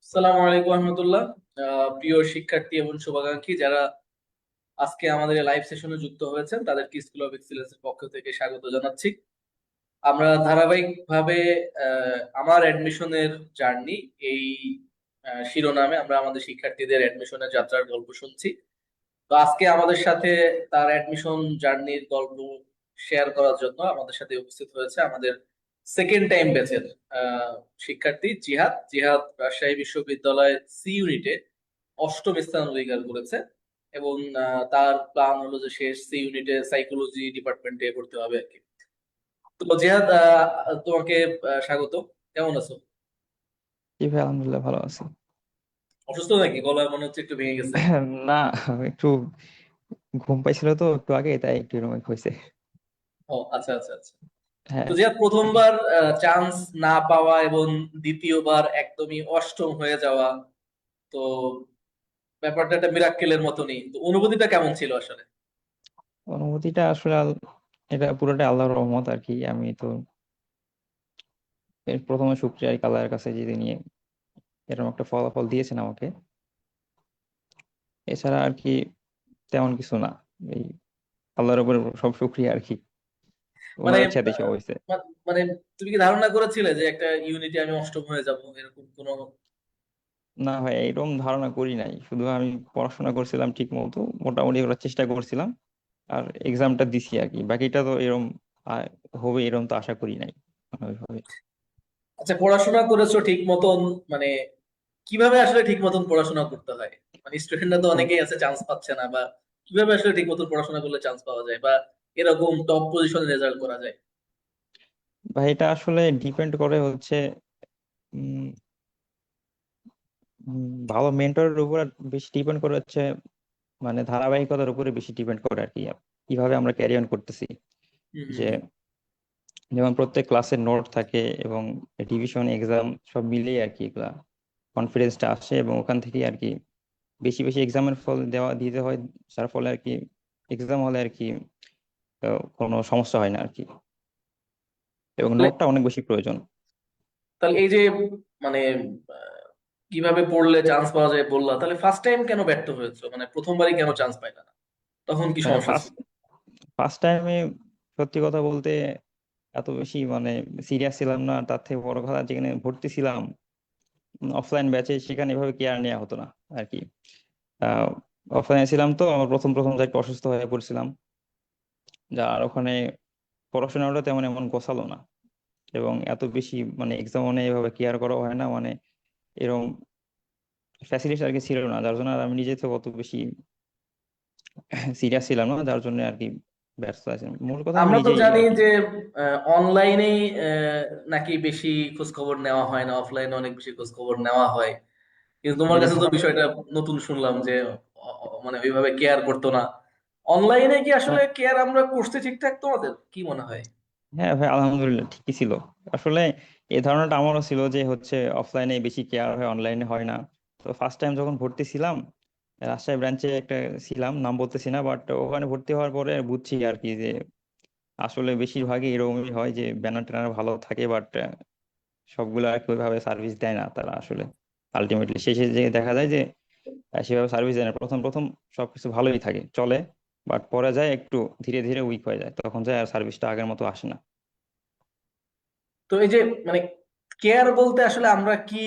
আসসালামু আলাইকুম রহমতুল্লাহ। প্রিয় শিক্ষার্থী এবং শুভাকাঙ্ক্ষী যারা আজকে আমাদের লাইভ সেশনে যুক্ত হয়েছেন তাদেরকে স্কুল অফ এক্সিলেন্সের পক্ষ থেকে স্বাগত জানাচ্ছি। আমরা ধারাবাহিকভাবে আমার অ্যাডমিশনের জার্নি এই শিরোনামে আমরা আমাদের শিক্ষার্থীদের অ্যাডমিশনের যাত্রার গল্প শুনছি। তো আজকে আমাদের সাথে তার অ্যাডমিশন জার্নির গল্প শেয়ার করার জন্য আমাদের সাথে উপস্থিত হয়েছে আমাদের সেকেন্ড টাইম ব্যাচের শিক্ষার্থী জিহাদ। জিহাদ রাজশাহী বিশ্ববিদ্যালয় সি ইউনিটে অষ্টম স্থান অধিকার করেছে এবং তার প্ল্যান হলো যে সে সি ইউনিটে সাইকোলজি ডিপার্টমেন্টে ভর্তি হবে আর কি। তো জিহাদ, তোমাকে স্বাগত। কেমন আছো? জি ভাই, আলহামদুলিল্লাহ ভালো আছি। অসুস্থ নাকি? গলা মনে হচ্ছে একটু ভেঙে গেছে। না, একটু ঘুম পাইছিল তো একটু আগে, তাই একটু এরকম হয়েছে। ও আচ্ছা আচ্ছা আচ্ছা। তো হ্যাঁ। যে প্রথমবার চান্স না পাওয়া এবং দ্বিতীয়বার একদমই অষ্টম হয়ে যাওয়া, তো ব্যাপারটা একটা মিরাক্কেলের মতনই। তো অনুভূতিটা কেমন ছিল আসলে? অনুভূতিটা আসলে এটা পুরোটাই আল্লাহর রহমত আর কি। আমি তো এর প্রথমে শুকরিয়া আল্লাহর কাছে যে তিনি এরকম একটা ফলাফল দিয়েছেন আমাকে। এছাড়া আর কি তেমন কিছু না। এই আল্লাহর উপর সব শুকরিয়া আর কি। মানে ওনার ইচ্ছাতেই সব হয়েছে। মানে তুমি কি ধারণা করেছিলে যে একটা ইউনিটে আমি অষ্টম হয়ে যাব, এরকম কোনো? না ভাই, এরকম ধারণা করি নাই। শুধু আমি পড়াশোনা করছিলাম ঠিক মতো, মোটামুটি করার চেষ্টা করছিলাম, আর এক্সামটা দিছি আর কি। বাকিটা তো এরকম আ- হবে এরকম তো আশা করি নাই ওইভাবে। আচ্ছা, পড়াশোনা করেছো ঠিক মতন, মানে কিভাবে আসলে ঠিক মতন পড়াশোনা করতে হয়? মানে স্টুডেন্টরা তো অনেকেই আছে চান্স পাচ্ছে না, বা কিভাবে আসলে ঠিক মতন পড়াশোনা করলে চান্স পাওয়া যায়, বা এরকম টপ পজিশনে রেজাল্ট করা যায়? ভাই, এটা আসলে ডিপেন্ড করে হচ্ছে উম, ভালো মেন্টরের উপর বেশি ডিপেন্ড করে হচ্ছে, মানে ধারাবাহিকতার উপরে বেশি ডিপেন্ড করে আর কি। কিভাবে আমরা ক্যারি অন করতেছি, হম হম যে হম। যেমন প্রত্যেক ক্লাসের নোট থাকে এবং ডিভিশন এক্সাম সব মিলিয়ে আর কি এগুলা কনফিডেন্সটা আসে, এবং ওখান থেকে আর কি বেশি বেশি এক্সামের ফল দেওয়া দিতে হয়, যার ফলে আর কি এক্সাম হলে আর কি কোনো সমস্যা হয় না আর কি। এবং তাহলে নোটটা অনেক বেশি প্রয়োজন। তাহলে এই যে মানে আহ, কিভাবে পড়লে চান্স পাওয়া যায় বললা, তাহলে ফার্স্ট টাইম কেন ব্যর্থ হয়েছো? মানে প্রথমবারই কেন চান্স পাইলা না? তখন কি সমস্যা ফার্স্ট ছিল? ফার্স্ট টাইমে সত্যি কথা বলতে এত বেশি মানে সিরিয়াস ছিলাম না। তার থেকে বড় কথা, যেখানে ভর্তি ছিলাম অফলাইন ব্যাচে, সেখানে এভাবে কেয়ার নেওয়া হতো না আর কি। অফলাইনে ছিলাম তো আমার প্রথম প্রথম যাই একটু অসুস্থ হয়ে পড়ছিলাম, যার ওখানে পড়াশোনাটা তেমন এমন গোছালো না। এবং এত বেশি মানে এক্সাম মানে এভাবে কেয়ার করা হয় না, মানে এরকম ফ্যাসিলিটি আর কি ছিল না, যার জন্য আর আমি নিজে থেকে অত বেশি সিরিয়াস ছিলাম না, যার জন্য আর কি ব্যর্থ আছি। মূল কথা আমি আমরা তো নিজেই জানি আর কি। যে অনলাইনেই নাকি বেশি খোঁজ খবর নেওয়া হয় না, অফলাইনে অনেক বেশি খোঁজ খবর নেওয়া হয়। কিন্তু তোমার এটা কাছে তো ধারণা বিষয়টা নতুন শুনলাম যে মানে ওইভাবে কেয়ার করতো না। অনলাইনে কি আসলে কেয়ার আমরা করছি ঠিকঠাক? তোমাদের কি মনে হয়? হ্যাঁ ভাই, আলহামদুলিল্লাহ ঠিকই ছিল। আসলে এই ধারণাটা আমারও ছিল যে হচ্ছে অফলাইনে বেশি কেয়ার হয়, অনলাইনে হয় না। তো ফার্স্ট টাইম যখন ভর্তি ছিলাম রাজশাহী ব্রাঞ্চে একটা ছিলাম, নাম বলতেছি না, বাট ওখানে ভর্তি হওয়ার পরে বুঝছি আর কি যে আসলে বেশিরভাগই এরকমই হয় যে ব্যানার ট্যানার ভালো থাকে, বাট সবগুলো আর কি ওইভাবে সার্ভিস দেয় না তারা আসলে। আলটিমেটলি শেষে যে দেখা যায় যে সেভাবে সার্ভিস দেয় না। প্রথম প্রথম সবকিছু ভালোই থাকে, চলে, বাট পরে যায় একটু ধীরে ধীরে উইক হয়ে যায়, তখন যায় আর সার্ভিসটা আগের মতো আসে না। তো এই যে মানে কেয়ার বলতে আসলে আমরা কি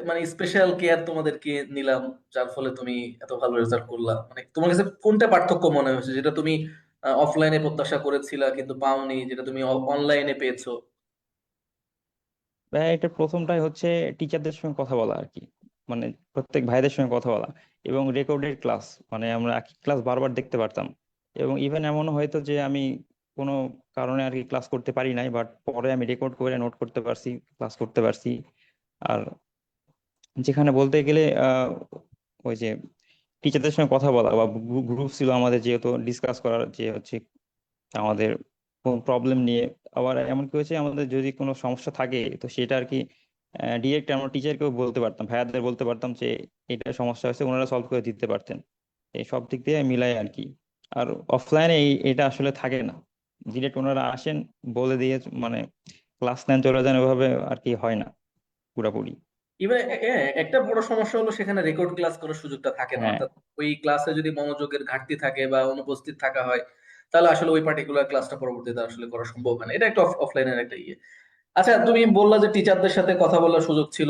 মানে স্পেশাল কেয়ার তোমাদেরকে নিলাম যার ফলে তুমি এত ভালো রেজাল্ট করলা? মানে তোমার কাছে কোনটা পার্থক্য মনে হয়েছে, যেটা তুমি অফলাইনে প্রত্যাশা করেছিলা কিন্তু পাওনি, যেটা তুমি অনলাইনে পেয়েছো? ভাই, এটা প্রথমটাই হচ্ছে টিচারদের সঙ্গে কথা বলা আর কি। মানে প্রত্যেক ভাইদের সঙ্গে কথা বলা এবং রেকর্ডেড ক্লাস, মানে আমরা একই ক্লাস বারবার দেখতে পারতাম। এবং ইভেন এমনও হয়তো যে আমি কোনো কারণে আর কি ক্লাস করতে পারি নাই, বাট পরে আমি রেকর্ড করে নোট করতে পারছি, ক্লাস করতে পারছি। আর যেখানে বলতে গেলে ওই যে টিচারদের সঙ্গে কথা বলা বা গ্রুপ ছিল আমাদের, যেহেতু ডিসকাস করার যে হচ্ছে আমাদের কোন প্রবলেম নিয়ে। আবার এমন কি হয়েছে, আমাদের যদি কোনো সমস্যা থাকে তো সেটা আর কি ডিরেক্ট আমরা টিচারকেও বলতে পারতাম, ভাইয়াদের বলতে পারতাম যে এটা সমস্যা হয়েছে, ওনারা সলভ করে দিতে পারতেন। এই সব দিক দিয়ে মিলাই আর কি। আর অফলাইনে এটা আসলে থাকে না, ডিরেক্ট ওনারা আসেন, বলে দিয়ে মানে ক্লাস নেন, চলে যান, ওইভাবে আর কি হয় না পুরোপুরি। ইভেন একটা বড় সমস্যা হলো সেখানে রেকর্ড ক্লাস করার সুযোগটা থাকে না, হ্যাঁ, অর্থাৎ ওই ক্লাসে যদি মনোযোগের ঘাটতি থাকে বা অনুপস্থিত থাকা হয়, তাহলে আসলে ওই পার্টিকুলার ক্লাসটা পরবর্তীতে আসলে করা সম্ভব হয় না। এটা একটা অফলাইনের একটা ইয়ে। আচ্ছা, তুমি বললা যে টিচারদের সাথে কথা বলার সুযোগ ছিল,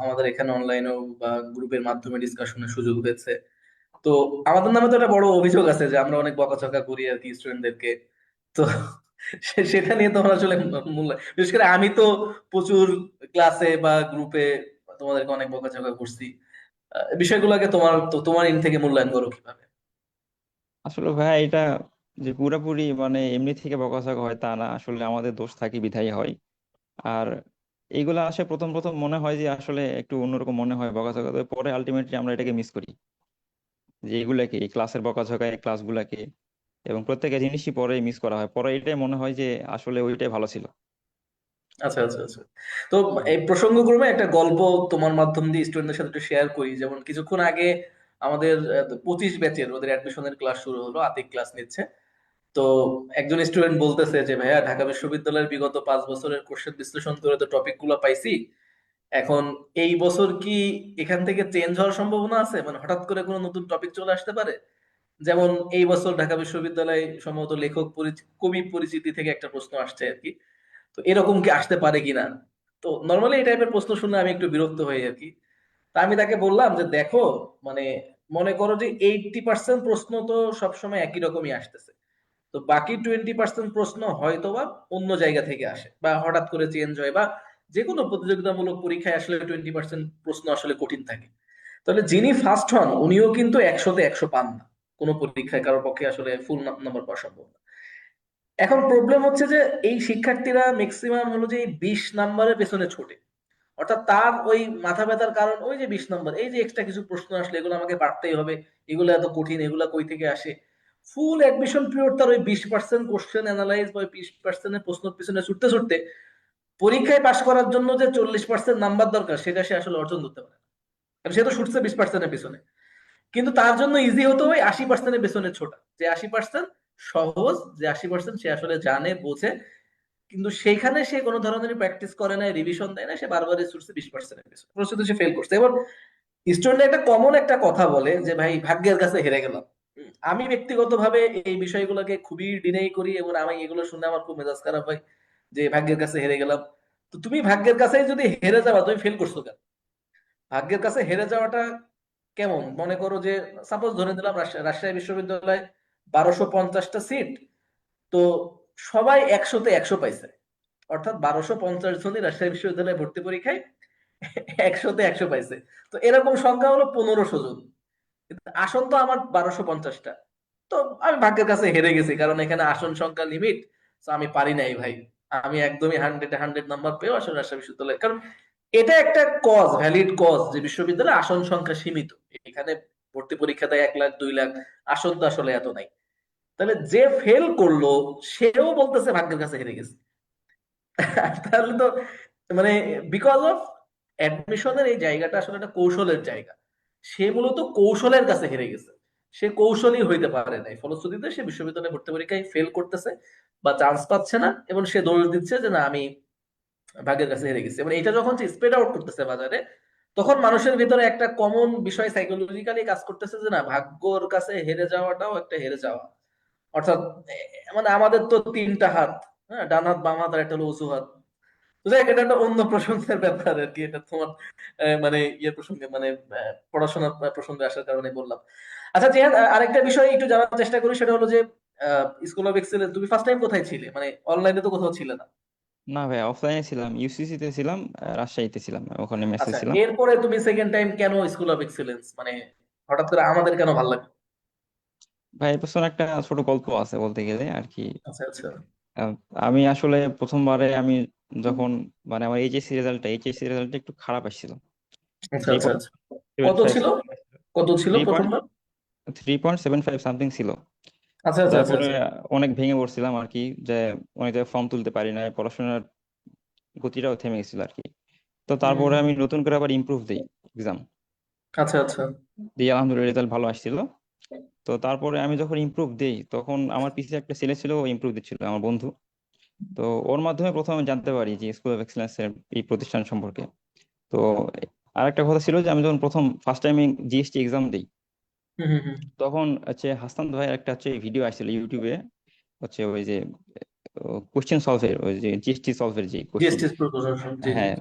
আমাদের এখানে অনলাইনেও বা গ্রুপের মাধ্যমে ডিসকাশনের সুযোগ হয়েছে। তো আমাদের নামে তো একটা বড় অভিযোগ আছে যে আমরা অনেক বকাঝকা করি আর কি স্টুডেন্টদেরকে। তো সেটা নিয়ে তোমার আসলে মূল্য, বিশেষ করে আমি তো প্রচুর ক্লাসে বা গ্রুপে তোমাদেরকে অনেক বকাঝকা করছি। বিষয়গুলোকে তোমার ইন থেকে মূল্যায়ন করো কিভাবে? আসলে ভাই এটা যে পুরাপুরি মানে এমনি থেকে বকাঝকা হয় তা না, আসলে আমাদের দোষ থাকি বিধায় হয়। আর এইগুলা আসে প্রথম প্রথম মনে হয় যে আসলে একটু অন্যরকম মনে হয় বকাঝকা, তবে পরে আলটিমেটলি আমরা এটাকে মিস করি, যে এগুলাকে এই ক্লাসের বকাঝকা এই ক্লাসগুলাকে এবং প্রত্যেকটা জিনিসই পরে মিস করা হয়, পরে এটাই মনে হয় যে আসলে ওইটাই ভালো ছিল। আচ্ছা, আচ্ছা, আচ্ছা। তো এই প্রসঙ্গক্রমে একটা গল্প তোমার মাধ্যম দিয়ে স্টুডেন্টদের সাথে একটু শেয়ার করি। যেমন কিছুক্ষণ আগে আমাদের 25 ব্যাচের ওদের অ্যাডমিশনের ক্লাস শুরু হলো, আতিক ক্লাস নিচ্ছে। তো একজন স্টুডেন্ট বলতেছে যে ভাইয়া, ঢাকা বিশ্ববিদ্যালয়ের বিগত 5 বছরের কোশ্চেন বিশ্লেষণ করে তো টপিক গুলো পাইছি, এখন এই বছর কি এখান থেকে চেঞ্জ হওয়ার সম্ভাবনা আছে? মানে হঠাৎ করে কোনো নতুন টপিক চলে আসতে পারে। যেমন এই বছর ঢাকা বিশ্ববিদ্যালয়ে সম্ভবত কবি পরিচিতি থেকে একটা প্রশ্ন আসছে আর কি। তো এরকম কি আসতে পারে কিনা? তো নর্মালি এই টাইপের প্রশ্ন শুনলে আমি একটু বিরক্ত হই আর কি। তা আমি তাকে বললাম যে দেখো, মানে মনে করো যে 80% প্রশ্ন তো সবসময় একই রকমই আসতেছে। তো বাকি 20% প্রশ্ন হয়তোবা অন্য জায়গা থেকে আসে বা হঠাৎ করে চেঞ্জ হয়, বা যে কোনো প্রতিযোগিতামূলক পরীক্ষায় আসলে 20% প্রশ্ন আসলে কঠিন থাকে। তাহলে যিনি ফার্স্ট হন উনিও কিন্তু 100-তে 100 পান না। কোনো পরীক্ষায় কারোর পক্ষে আসলে ফুল নাম্বার পাওয়া সম্ভব না। এখন প্রবলেম হচ্ছে যে এই শিক্ষার্থীরা ম্যাক্সিমাম হলো যে এই 20 নাম্বারের পেছনে ছোটে। অর্থাৎ তার ওই মাথা ব্যথার কারণ ওই যে 20 নাম্বার, এই যে এক্সট্রা কিছু প্রশ্ন আসলে এগুলো আমাকে পারতেই হবে, এগুলো এত কঠিন, এগুলা কই থেকে আসে। ফুল অ্যাডমিশন পিরিয়ড তার ওই 20% কোশ্চেন অ্যানালাইজ বা ওই 20% প্রশ্নের পিছনে ছুটতে ছুটতে পরীক্ষায় পাশ করার জন্য যে 40% নাম্বার দরকার সেটা সে আসলে অর্জন করতে পারে না। কারণ সে তো ছুটছে 20%-এর পিছনে। কিন্তু তার জন্য ইজি হতো ওই 80%-এর পেছনে ছোটা, যে 80% সহজ, যে 80% সে আসলে জানে বোঝে। কিন্তু সেইখানে সে কোনো ধরনের প্র্যাকটিস করে না, রিভিশন দেয় না, সে বারবারই ছুটছে 20%-এর পেছনে, প্রস্তুত সে ফেল করছে। এবার স্টুডেন্ট একটা কমন একটা কথা বলে যে ভাই ভাগ্যের কাছে হেরে গেলাম। আমি ব্যক্তিগতভাবে এই বিষয়গুলোকে খুবই ডিনাই করি এবং আমি এগুলো শুনে আমার খুব মেজাজ খারাপ হয় যে ভাগ্যের কাছে হেরে গেলাম। তো তুমি ভাগ্যের কাছে যদি হেরে যাওয়া, তুমি ফেল করছো কেন? ভাগ্যের কাছে হেরে যাওয়াটা কেমন? মনে করো যে সাপোজ ধরে নিলাম রাজশাহী বিশ্ববিদ্যালয় 1250টা সিট, তো সবাই 100-তে 100 পাইছে, অর্থাৎ 1250 জনই রাজশাহী বিশ্ববিদ্যালয়ে ভর্তি পরীক্ষায় 100-তে 100 পাইছে। তো এরকম সংখ্যা হলো 1500 জন, কিন্তু আসন তো আমার 1250টা। তো আমি ভাগ্যের কাছে হেরে গেছি, কারণ এখানে আসন সংখ্যা লিমিট। তো আমি পারি নাই ভাই। আমি একদমই 100-এ 100 নাম্বার পেয়েও আসলে রাজশাহী বিশ্ববিদ্যালয়, কারণ এটা একটা কজ, ভ্যালিড কজ, যে বিশ্ববিদ্যালয়ে আসন সংখ্যা সীমিত। এখানে ভর্তি পরীক্ষা দেয় 1 লাখ 2 লাখ, আসন তো আসলে এত নাই। তাহলে যে ফেল করলো সেও বলতেছে ভাগ্যের কাছে হেরে গেছে। তাহলে তো মানে বিকজ অফ অ্যাডমিশনের এই জায়গাটা আসলে একটা কৌশলের জায়গা। সে মূলত কৌশলের কাছে হেরে গেছে। সে কৌশলী হইতে পারে নাই, ফলশ্রুতিতে সে বিশ্ববিদ্যালয়ে ভর্তি পরীক্ষায় ফেল করতেছে বা চান্স পাচ্ছে না, এবং সে দোষ দিচ্ছে যে না আমি ভাগ্যের কাছে হেরে গেছি। এবং এটা যখন স্প্রেড আউট করতেছে বাজারে, তখন মানুষের ভিতরে একটা কমন বিষয় সাইকোলজিক্যালি কাজ করতেছে যে না, ভাগ্যর কাছে হেরে যাওয়াটাও একটা হেরে যাওয়া। অর্থাৎ মানে আমাদের তো 3টা হাত, হ্যাঁ, ডান হাত বাম হাত আর একটা হলো উঁচু হাত। তো যাই হোক, এটা একটা অন্য প্রসঙ্গের ব্যাপার আর কি। এটা তোমার মানে ইয়ে প্রসঙ্গে, মানে পড়াশোনার প্রসঙ্গে আসার কারণে বললাম। আচ্ছা জিহাদ, আরেকটা বিষয় একটু জানার চেষ্টা করি, সেটা হলো যে স্কুল অফ এক্সেলেন্স তুমি ফার্স্ট টাইম কোথায় ছিলে? মানে অনলাইনে তো কোথাও ছিলে না। না ভাই, অফলাইনে ছিলাম, ইউসিসি তে ছিলাম, রাজশাহীতে ছিলাম, ওখানে মেসে আচ্ছা, ছিলাম। এরপরে তুমি সেকেন্ড টাইম কেন স্কুল অফ এক্সেলেন্স, মানে হঠাৎ করে আমাদের কেন ভালো লাগে? ভাই এর পেছনে একটা ছোট গল্প আছে বলতে গেলে আর কি। আচ্ছা, আচ্ছা, আহ, আমি আসলে প্রথমবারে আমি যখন মানে আমার এইচএসসি রেজাল্টটা একটু খারাপ আসছিল। আচ্ছা, থ্রি আচ্ছা, পয়েন্ট আচ্ছা। সেভেন কত ফাইভ ছিল? কত ছিল থ্রি পয়েন্ট প্রথমবার? 3.75 সামথিং ছিল। আচ্ছা, আচ্ছা, আচ্ছা, তারপরে আচ্ছা। অনেক ভেঙে পড়ছিলাম আর কি, যে অনেক জায়গায় ফর্ম তুলতে পারি না, পড়াশোনার গতিটাও থেমে গেছিল আর কি। তো তারপরে আমি হম। নতুন করে আবার ইমপ্রুভ দিই এক্সাম আচ্ছা, আচ্ছা। দিয়ে, আলহামদুলিল্লাহ রেজাল্ট ভালো আসছিল। তো তারপরে আমি যখন ইমপ্রুভ দিই তখন আমার পিছিয়ে একটা ছেলে ছিল, ও ইমপ্রুভ দিচ্ছিল, আমার বন্ধু। তো ওর মাধ্যমে প্রথমে জানতে পারি যে স্কুল অফ এক্সেলেন্স এর এই প্রতিষ্ঠান সম্পর্কে। তো আর একটা কথা ছিল যে আমি যখন প্রথম ফার্স্ট টাইম জিএসটি এক্সাম দিই, হুম হুম হুম। তখন হচ্ছে হাসান ভাইয়ের একটা হচ্ছে ভিডিও আসছিল ইউটিউবে, হচ্ছে ওই যে কোশ্চেন সলভের, ওই যে জিএসটি সলভের যে কোশ্চেন। জিএসটি প্রপোজিশন, জি জি। হ্যাঁ,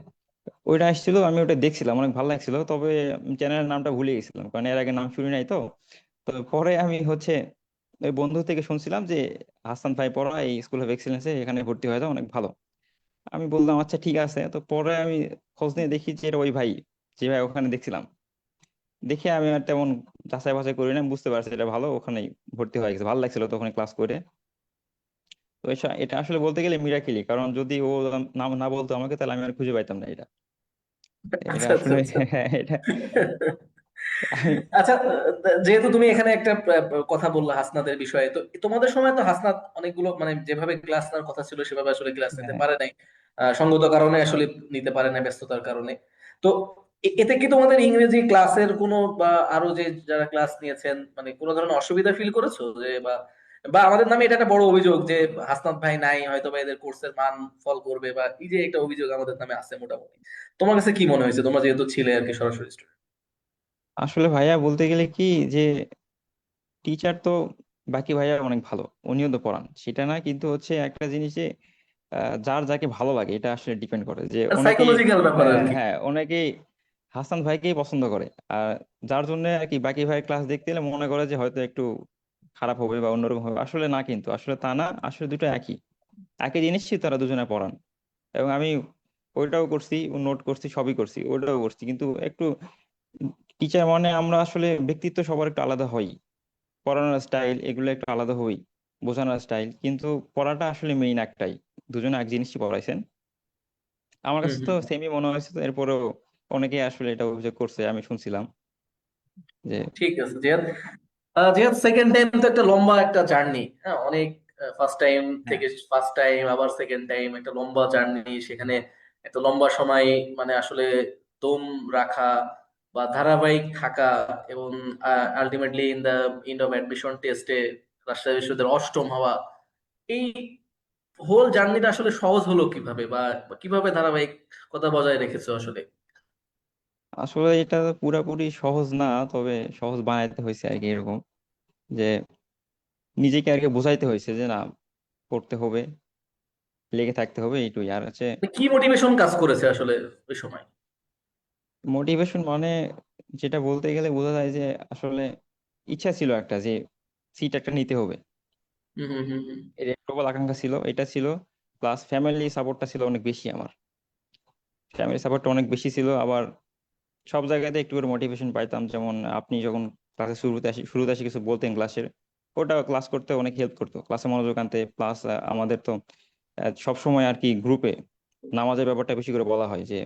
ওইটা আসছিল, আমি ওটা দেখছিলাম, অনেক ভালো লাগছিল, তবে চ্যানেলের নামটা ভুলে গেছিলাম কারণ এর আগে নাম শুনি নাই তো। তো পরে আমি হচ্ছে ওই বন্ধু থেকে শুনছিলাম যে হাসান ভাই পড়া এই স্কুল অফ এক্সিলেন্সে, এখানে ভর্তি হয়ে যাও, অনেক ভালো। আমি বললাম আচ্ছা ঠিক আছে। তো পরে আমি খোঁজ নিয়ে দেখি যে এটা ওই ভাই, যে ভাই ওখানে দেখছিলাম। দেখে আমি আর তেমন যাচাই বাছাই করি না, বুঝতে পারছি এটা ভালো, ওখানেই ভর্তি হয়ে গেছে, ভালো লাগছিল তখন ক্লাস করে। তো এটা আসলে বলতে গেলে মিরাকেলি, কারণ যদি ও নাম না বলতো আমাকে, তাহলে আমি আর খুঁজে পাইতাম না এটা। এটা আচ্ছা আচ্ছা আসলে আচ্ছা। হ্যাঁ, এটা আমি আচ্ছা, যেহেতু তুমি এখানে একটা কথা বললা হাসনাতের বিষয়ে, তো তোমাদের সময় তো হাসনাত অনেকগুলো মানে যেভাবে ক্লাস নেওয়ার কথা ছিল সেভাবে আসলে ক্লাস নিতে হ্যাঁ, পারে নাই, সঙ্গত কারণে আসলে নিতে পারে না, ব্যস্ততার কারণে। তো এতে কি তোমাদের ইংরেজি ক্লাসের কোনো বা আরো যে যারা ক্লাস নিয়েছেন মানে কোনো ধরনের অসুবিধা ফিল করেছো, যে বা বা আমাদের নামে এটা একটা বড় অভিযোগ যে হাসনাত ভাই নাই, হয়তো বা এদের কোর্সের মান ফল করবে, বা এই যে একটা অভিযোগ আমাদের নামে আছে মোটামুটি। তোমার কাছে কি মনে হয়েছে, তোমরা যেহেতু ছিলে আর কি সরাসরি student? আসলে ভাইয়া বলতে গেলে কি যে টিচার তো বাকি ভাইয়া অনেক ভালো, উনিও তো পড়ান সেটা না, কিন্তু হচ্ছে একটা জিনিস যে যার যাকে ভালো লাগে এটা আসলে ডিপেন্ড করে, যে অনেকেই সাইকোলজিক্যাল ব্যাপার আর কি। হ্যাঁ, অনেকেই হাসান ভাইকেই পছন্দ করে। আর যার জন্য আর কি বাকি ভাই ক্লাস দেখতে এলে মনে করে যে হয়তো একটু খারাপ হবে বা অন্যরকম হবে, আসলে না, কিন্তু আসলে তা না, আসলে দুটো একই, একই জিনিসই তারা দুজনে পড়ান। এবং আমি ওইটাও করছি, নোট করছি, সবই করছি, ওইটাও করছি, কিন্তু একটু টিচার মানে আমরা আসলে ব্যক্তিত্ব সবার একটু আলাদা হয়, পড়ানোর স্টাইল এগুলো একটু আলাদা হই, বোঝানোর স্টাইল, কিন্তু পড়াটা আসলে মেইন একটাই, দুজনে এক জিনিসই পড়াইছেন। আমার হম কাছে তো হম। সেমই মনে হয়েছে, তো এরপরেও অনেকেই আসলে এটা অভিযোগ করছে, আমি শুনছিলাম যে ঠিক আছে জিহাদ। জিহাদ, সেকেন্ড টাইম তো একটা লম্বা একটা জার্নি, হ্যাঁ অনেক। ফার্স্ট টাইম হ্যাঁ, থেকে ফার্স্ট টাইম আবার সেকেন্ড টাইম, একটা লম্বা জার্নি, সেখানে একটা লম্বা সময় মানে আসলে দম রাখা বা ধারাবাহিক থাকা, এবং ultimately in the end of admission টেস্টে রাজশাহী বিশ্ববিদ্যালয়ের অষ্টম হওয়া, এই হোল জার্নিটা আসলে সহজ হলো কিভাবে, বা বা কিভাবে ধারাবাহিকতা বজায় রেখেছো আসলে? আসলে এটা পুরাপুরি সহজ না, তবে সহজ বানাইতে হয়েছে আর কি, এরকম যে নিজেকে আর কি বোঝাইতে হয়েছে যে না, পড়তে হবে, লেগে থাকতে হবে, এইটুই। আর হচ্ছে মানে কি মোটিভেশন কাজ করেছে আসলে ওই সময়? মোটিভেশন মানে যেটা বলতে গেলে বোঝা যায় যে আসলে ইচ্ছা ছিল একটা, যে সিট একটা নিতে হবে, হম হম হম হম। এর এক প্রবল আকাঙ্ক্ষা ছিল, এটা ছিল। প্লাস ফ্যামিলি সাপোর্টটা ছিল অনেক বেশি আমার, ফ্যামিলি সাপোর্টটা অনেক বেশি ছিল। আবার সব জায়গাতে একটু করে মোটিভেশন পাইতাম, যেমন আপনি যখন ক্লাসে শুরুতে আসি কিছু বলতেন ক্লাসের, ওটা ক্লাস করতে অনেক হেল্প করতো, ক্লাসে মনোযোগ আনতে। প্লাস আমাদের তো সব সময় আর কি গ্রুপে নামাজের ব্যাপারটা বেশি করে বলা হয়, যে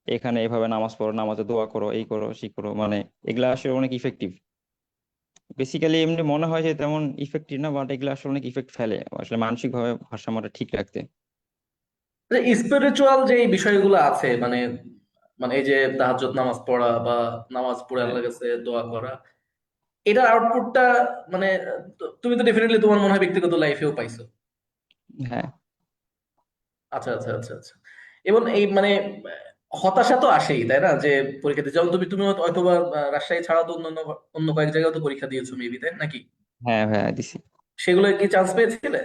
এখানে এভাবে নামাজ পড়ো, নামাজে দোয়া করো, এই করো সেই করো, মানে এগুলা আসলে অনেক ইফেক্টিভ। বেসিক্যালি এমনি মনে হয় যে তেমন ইফেক্টিভ না, বাট এগুলো আসলে অনেক ইফেক্ট ফেলে আসলে মানসিক ভাবে ভারসাম্যটা ঠিক রাখতে। স্পিরিচুয়াল যে এই বিষয়গুলো আছে মানে, মানে এই যে তাহাজ্জুদ নামাজ পড়া বা নামাজ পড়ে হ্যাঁ, আল্লাহর কাছে দোয়া করা, এটার আউটপুটটা মানে তুমি তো ডেফিনেটলি তোমার মনে হয় ব্যক্তিগত লাইফেও পাইছো। হ্যাঁ, আচ্ছা আচ্ছা আচ্ছা আচ্ছা। এবং এই মানে হতাশা তো আসেই তাই না, যে পরীক্ষা দিতে, যেমন তুমি তুমি হয়তো বা রাজশাহী ছাড়া তো অন্য অন্য কয়েক জায়গায় তো পরীক্ষা দিয়েছো মেবি, তাই নাকি? হ্যাঁ ভাইয়া দিছি। সেগুলো কি চান্স পেয়েছিলে?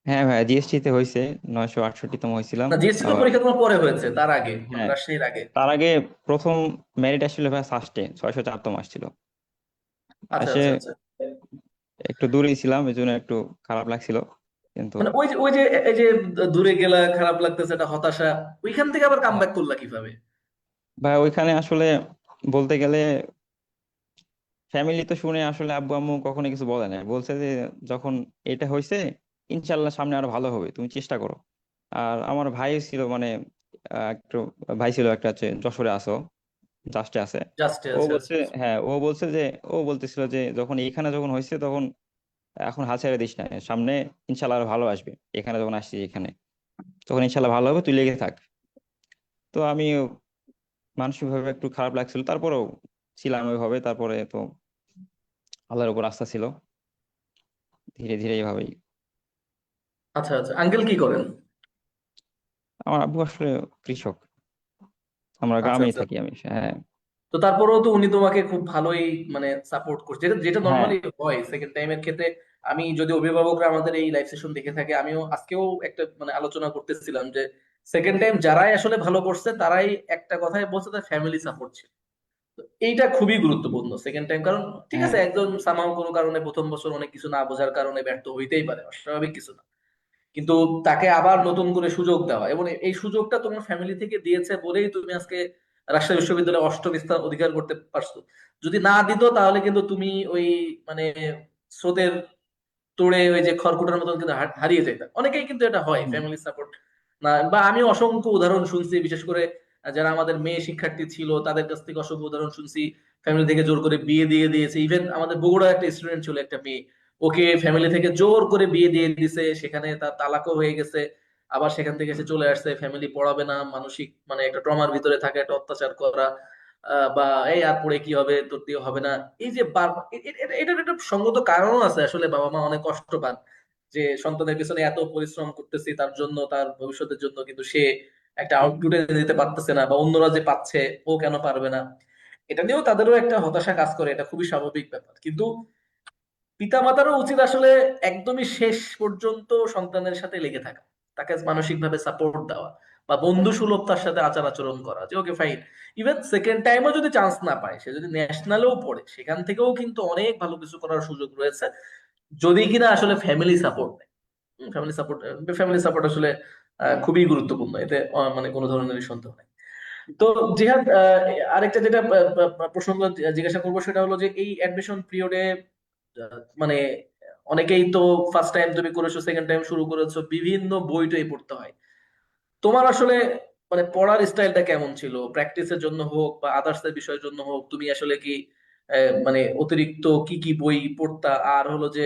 হ্যাঁ ভাইয়া, জিএসটি তে হয়েছে, 968তম হয়েছিলাম। না, জিএসসি তো আবার পরীক্ষা তোমার পরে হয়েছে, তার আগে মানে হ্যাঁ, রাজশাহীর আগে। তার আগে প্রথম মেরিট আসছিল ভাইয়া ফার্স্টে, 604তম আসছিল। আচ্ছা আসে আচ্ছা আচ্ছা। একটু দূরেই ছিলাম, এই জন্য একটু খারাপ লাগছিল, কিন্তু মানে ওই যে এই যে দূরে গেলা, খারাপ লাগতেছে, এটা হতাশা, ওইখান থেকে আবার কাম হ্যাঁ ব্যাক করলা কিভাবে? ভাই, ওইখানে আসলে বলতে গেলে ফ্যামিলি তো শুনে আসলে আব্বু আম্মু কখনো কিছু বলে না, বলছে যে যখন এটা হয়েছে ইনশাল্লাহ সামনে আরো ভালো হবে, তুমি চেষ্টা করো। আর আমার ভাই ছিল মানে একটু ভাই ছিল একটা, হচ্ছে যশোরে আসো, জাস্টে আছে। জাস্ট ও আচ্ছা আচ্ছা বলছে, আচ্ছা। হ্যাঁ ও বলছে যে, ও বলতেছিল যে যখন এখানে যখন হয়েছে তখন এখন হাল ছেড়ে দিস না, সামনে ইনশাল্লাহ আরো ভালো আসবে, এখানে যখন আসছি এখানে তখন ইনশাল্লাহ ভালো হবে, তুই লেগে থাক। তো আমি মানসিক ভাবে একটু খারাপ লাগছিল, তারপরেও ছিলাম ওইভাবে। তারপরে তো আল্লাহর উপর আস্থা ছিল, ধীরে ধীরে এইভাবেই। আচ্ছা আচ্ছা, আঙ্কেল কি করেন? আমার আব্বু আসলে কৃষক। আমরা আচ্ছা গ্রামেই আচ্ছা। থাকি আমি, হ্যাঁ। তো তারপরেও তো উনি তোমাকে খুব ভালোই মানে সাপোর্ট করছে, যেটা যেটা হ্যাঁ। নর্মালি হয় সেকেন্ড টাইমের ক্ষেত্রে। আমি যদি অভিভাবকরা আমাদের এই লাইভ সেশন দেখে থাকে, আমিও আজকেও একটা মানে আলোচনা করতেছিলাম যে সেকেন্ড টাইম যারাই আসলে ভালো করছে তারাই একটা কথাই বলছে, তার ফ্যামিলি সাপোর্ট ছিল। তো এইটা খুবই গুরুত্বপূর্ণ সেকেন্ড টাইম, কারণ ঠিক হ্যাঁ। আছে একজন সামাও কোনো কারণে প্রথম বছর অনেক কিছু না বোঝার কারণে ব্যর্থ হইতেই পারে, অস্বাভাবিক কিছু না। কিন্তু তাকে আবার নতুন করে সুযোগ দেওয়া, এবং এই সুযোগটা তোমার ফ্যামিলি থেকে দিয়েছে বলেই তুমি আজকে রাজশাহী বিশ্ববিদ্যালয়ে অষ্টম স্থান অধিকার করতে পারছো। যদি না দিত তাহলে কিন্তু তুমি ওই মানে স্রোতের তোড়ে ওই যে খড়কুটার মতন কিন্তু হারিয়ে যেতাম। অনেকেই কিন্তু এটা হয়, হুম। ফ্যামিলি সাপোর্ট না। বা আমি অসংখ্য উদাহরণ শুনছি, বিশেষ করে যারা আমাদের মেয়ে শিক্ষার্থী ছিল তাদের কাছ থেকে অসংখ্য উদাহরণ শুনছি। ফ্যামিলি থেকে জোর করে বিয়ে দিয়ে দিয়েছে। ইভেন আমাদের বগুড়া একটা স্টুডেন্ট ছিল, একটা মেয়ে, ওকে ফ্যামিলি থেকে জোর করে বিয়ে দিয়ে দিছে, সেখানে তার তালাকও হয়ে গেছে। আবার সেখান থেকে সে চলে আসছে, ফ্যামিলি পড়াবে না, মানসিক মানে একটা ট্রমার ভিতরে থাকে, একটা অত্যাচার করা, বা এই আর পড়ে কি হবে, তোর দিয়ে হবে না। এই যে এটার একটা সঙ্গত কারণও আছে আসলে, বাবা মা অনেক কষ্ট পান যে সন্তানের পেছনে এত পরিশ্রম করতেছি তার জন্য, তার ভবিষ্যতের জন্য, কিন্তু সে একটা আউটপুটে দিতে পারতেছে না, বা অন্যরা যে পাচ্ছে ও কেন পারবে না। এটা নিয়েও তাদেরও একটা হতাশা কাজ করে, এটা খুবই স্বাভাবিক ব্যাপার। কিন্তু পিতামাতারও উচিত আসলে একদমই শেষ পর্যন্ত সন্তানের সাথে লেগে থাকা, তাকে মানসিকভাবে সাপোর্ট দেওয়া, বা বন্ধু সুলভ তার সাথে আচার আচরণ করা, যে ওকে ফাইন। ইভেন সেকেন্ড টাইমও যদি চান্স না পায়, সে যদি ন্যাশনালেও পড়ে, সেখান থেকেও কিন্তু অনেক ভালো কিছু করার সুযোগ রয়েছে, যদি কিনা আসলে ফ্যামিলি সাপোর্ট দেয়। ফ্যামিলি সাপোর্ট আসলে খুবই গুরুত্বপূর্ণ, এতে মানে কোনো ধরনের সন্দেহ নেই। তো জিহাদ, আরেকটা যেটা প্রসঙ্গ জিজ্ঞাসা করবো, সেটা হলো যে এই অ্যাডমিশন পিরিয়ডে মানে অনেকেই তো ফার্স্ট টাইম তুমি করেছো, সেকেন্ড টাইম শুরু করেছো, বিভিন্ন বই টই পড়তে হয়। তোমার আসলে মানে পড়ার স্টাইলটা কেমন ছিল? প্র্যাকটিসের জন্য হোক বা আদার্স এর বিষয়ের জন্য হোক, তুমি আসলে কি মানে অতিরিক্ত কি কি বই পড়তা? আর হলো যে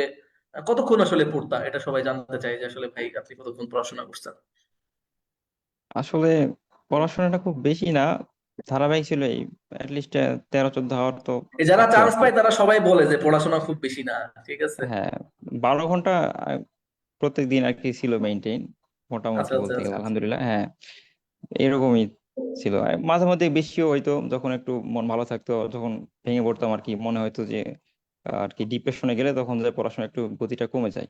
কতক্ষণ আসলে পড়তা, এটা সবাই জানতে চায় যে আসলে ভাই আপনি কতক্ষণ পড়াশোনা করছেন। আসলে পড়াশোনাটা খুব বেশি না, ধারাবাহিক ছিল এই, অ্যাটলিস্ট 13-14 আওয়ার তো যারা থাকতো আর চান্স কি। পায় তারা সবাই বলে যে পড়াশোনা খুব বেশি না, ঠিক আছে। হ্যাঁ, 12 ঘন্টা প্রত্যেক দিন আর কি ছিল মেইনটেইন, মোটামুটি আচ্ছা আচ্ছা বলতে আচ্ছা গেলে আচ্ছা। আলহামদুলিল্লাহ, হ্যাঁ। এরকমই ছিল। আর মাঝে মধ্যে বেশিও হয়তো, যখন একটু মন ভালো থাকতো, যখন ভেঙে পড়তাম আর কি, মনে হয়তো যে আর কি ডিপ্রেশনে গেলে তখন যায় পড়াশোনা একটু গতিটা কমে যায়,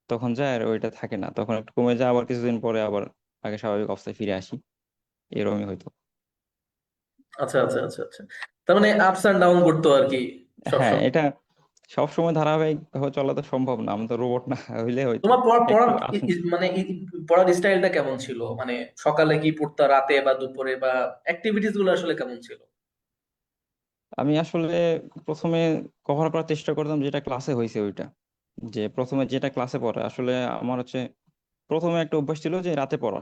তখন যায় আর ওইটা থাকে না, তখন একটু কমে যায়, আবার কিছুদিন পরে আবার আগে স্বাভাবিক অবস্থায় ফিরে আসি, এরকমই হয়তো। আচ্ছা আচ্ছা আচ্ছা আচ্ছা। তার মানে আপস এন্ড ডাউন করতো আর কি হ্যাঁ, সবসময়। এটা সবসময় ধারাবাহিক ভাবে চলা তো সম্ভব না, আমি তো রোবট না, হইলে হয়তো তোমার পড়ার একটু পড়ার আসুন। মানে পড়ার স্টাইলটা কেমন ছিল? মানে সকালে কি পড়তা, রাতে বা দুপুরে, বা অ্যাক্টিভিটিস গুলো আসলে কেমন ছিল? আমি আসলে প্রথমে কভার করার চেষ্টা করতাম যেটা ক্লাসে হয়েছে ওইটা, যে প্রথমে যেটা ক্লাসে পড়া আসলে আমার হচ্ছে, প্রথমে একটা অভ্যাস ছিল যে রাতে পড়া,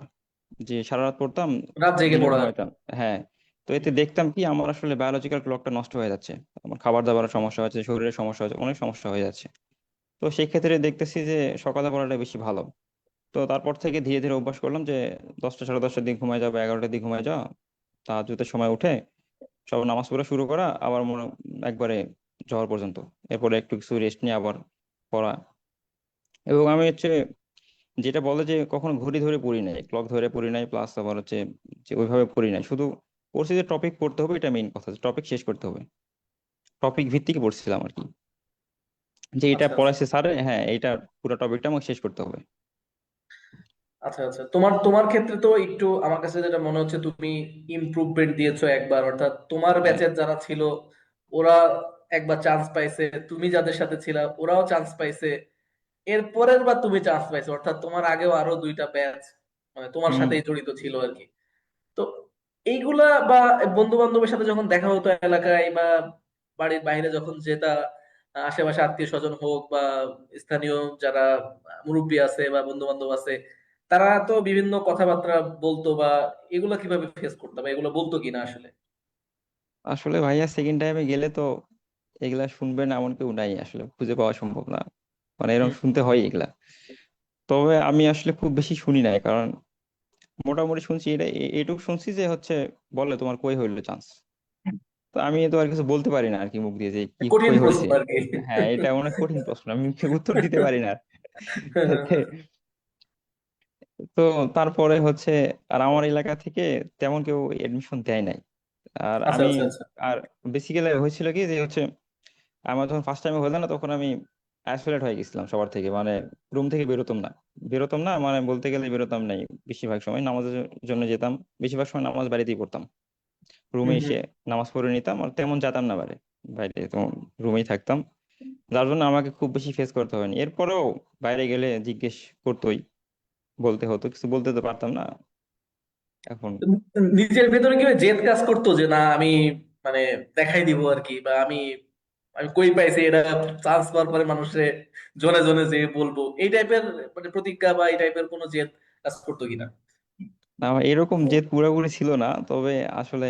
যে সারা রাত পড়তাম, রাত জেগে দিনে পড়া আর কি। ঘুমাইতাম। হ্যাঁ। তো এতে দেখতাম কি আমার আসলে বায়োলজিক্যাল ক্লকটা নষ্ট হয়ে যাচ্ছে, আমার খাবার দাবারের সমস্যা হচ্ছে, শরীরের সমস্যা হচ্ছে, অনেক সমস্যা হয়ে যাচ্ছে। তো সেই ক্ষেত্রে দেখতেছি যে সকালে পড়াটা বেশি ভালো। তো তারপর থেকে ধীরে ধীরে অভ্যাস করলাম যে 10টা, 10:30টার দিকে ঘুমায় যাবো, 11টার দিকে ঘুমায় যাওয়া, তাহাজ্জুদের সময় উঠে সব নামাজ পড়া শুরু করা, আবার মনে একবারে জোহর পর্যন্ত, এরপরে একটু কিছু রেস্ট নিয়ে আবার পড়া। এবং আমি হচ্ছে যেটা বলে যে কখনো ঘড়ি ধরে পড়ি নাই, ক্লক ধরে পড়ি নাই, প্লাস আবার হচ্ছে যে ওইভাবে পড়ি নাই, শুধু পড়ছি যে টপিক পড়তে হবে, এটা মেইন কথা, টপিক শেষ করতে হবে, টপিক ভিত্তিক পড়ছিলাম আর কি, যে এটা আচ্ছা আচ্ছা পড়াইছে স্যারে, হ্যাঁ এইটা পুরো টপিকটা আমাকে শেষ করতে হবে। আচ্ছা আচ্ছা। তোমার তোমার ক্ষেত্রে তো একটু আমার কাছে যেটা মনে হচ্ছে, তুমি ইমপ্রুভমেন্ট দিয়েছো একবার, অর্থাৎ তোমার হ্যাঁ। ব্যাচের যারা ছিল ওরা একবার চান্স পাইছে, তুমি যাদের সাথে ছিলা ওরাও চান্স পাইছে, এরপরের বার তুমি চান্স পাইছো, অর্থাৎ তোমার আগেও আরো দুইটা ব্যাচ মানে তোমার হুম। সাথেই জড়িত ছিল আর কি। তো এইগুলা বা বন্ধু বান্ধবের সাথে যখন দেখা হতো এলাকায়, বা বাড়ির বাইরে যখন যেটা, আশেপাশে আত্মীয় স্বজন হোক বা স্থানীয় যারা মুরব্বী আছে বা বন্ধু বান্ধব আছে, তারা তো বিভিন্ন কথাবার্তা বলতো, বা এগুলা কিভাবে ফেস করতো, বা এগুলো বলতো কিনা আসলে? আসলে ভাইয়া সেকেন্ড টাইমে গেলে তো এগুলা শুনবেন এমন কেউ নাই, আসলে খুঁজে পাওয়া সম্ভব না, মানে এরকম হুম। শুনতে হয় এগুলা। তবে আমি আসলে খুব বেশি শুনি নাই, কারণ মোটামুটি শুনছি এটা, এটুকু শুনছি যে হচ্ছে বলে তোমার কই হইলো চান্স, তো আমি তো আর কিছু বলতে পারি না আর কি মুখ দিয়ে যে কি কঠিন কই প্রশ্ন হয়েছে। আর কি। হ্যাঁ, এটা অনেক কঠিন প্রশ্ন, আমি উত্তর দিতে পারি না। তো তারপরে হচ্ছে, আর আমার এলাকা থেকে তেমন কেউ এডমিশন দেয় নাই। আর আচ্ছা আমি, আচ্ছা আচ্ছা। আর বেসিক্যালি হয়েছিল কি যে হচ্ছে, আমার যখন ফার্স্ট টাইমে হলো না, তখন আমি আইসোলেট হয়ে গেছিলাম সবার থেকে, মানে রুম থেকে বেরোতাম না, মানে বলতে গেলে বেরোতাম নাই। বেশিরভাগ সময় নামাজের জন্য যেতাম, বেশিরভাগ সময় নামাজ বাড়িতেই পড়তাম। রুমে হম হম। এসে নামাজ পড়ে নিতাম, আর তেমন যেতাম না বাইরে। বাইরে তো রুমেই থাকতাম, যার জন্য আমাকে খুব বেশি ফেস করতে হয়নি। এরপরেও বাইরে গেলে জিজ্ঞেস করতোই, বলতে হতো, কিছু বলতে তো পারতাম না এখন। নিজের ভেতরে কি ওই জেদ কাজ করতো যে না আমি মানে দেখাই দিব আর কি, বা আমি আমি কই পাইছি এটা, চান্স পাওয়ার পরে মানুষে জনে জনে যে বলবো, এই টাইপের মানে প্রতিজ্ঞা বা এই টাইপের কোনো জেদ কাজ করতো কিনা? না, আমার এরকম জেদ পুরোপুরি ছিল না, তবে আসলে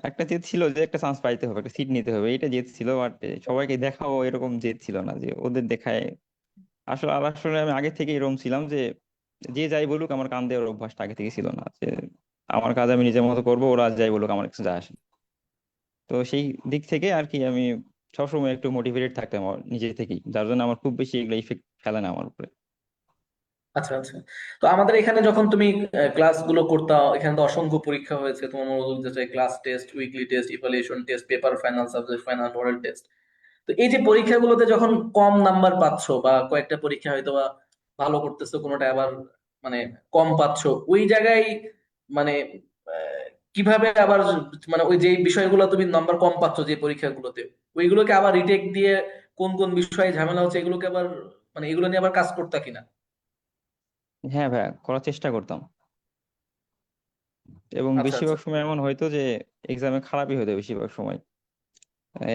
একটা জেদ ছিল যে একটা চান্স পাইতে হবে, একটা সিট নিতে হবে, এটা জেদ ছিল। বাট সবাইকে দেখাও এরকম জেদ ছিল না যে ওদের দেখায়। আসলে আমি আগে থেকে এরকম ছিলাম যে যে যাই বলুক, আমার কান দেওয়ার অভ্যাসটা আগে থেকে ছিল না, যে আমার কাজ আমি নিজের মতো করবো, ওরা যাই বলুক আমার কিছু যায় আসে না। তো সেই দিক থেকে আর কি আমি সবসময় একটু মোটিভেটেড থাকতাম আমার নিজে থেকেই, যার জন্য আমার খুব বেশি এগুলো ইফেক্ট ফেলে না আমার উপরে। আচ্ছা আচ্ছা। তো আমাদের এখানে যখন তুমি ক্লাস গুলো করতা, এখানে তো অসংখ্য পরীক্ষা হয়েছে, তোমার মনোযোগ দিতে class test, weekly test, evaluation test, paper final, subject final, model test. তো এই যে পরীক্ষাগুলোতে যখন কম নাম্বার পাচ্ছো বা কয়েকটা পরীক্ষা হয়তো বা ভালো করতেছো, কোনোটা আবার মানে কম পাচ্ছো, ওই জায়গায় মানে আহ, কিভাবে আবার মানে ওই যে বিষয়গুলো তুমি নাম্বার কম পাচ্ছো যে পরীক্ষাগুলোতে, ওইগুলোকে আবার রিটেক দিয়ে কোন কোন বিষয়ে ঝামেলা হচ্ছে এগুলোকে আবার মানে এগুলো নিয়ে আবার কাজ করতা কিনা? হ্যাঁ ভাইয়া, করার চেষ্টা করতাম। এবং আচ্ছা আচ্ছা। বেশিরভাগ সময় এমন হয়তো যে এক্সামে খারাপই হতো বেশিরভাগ সময়।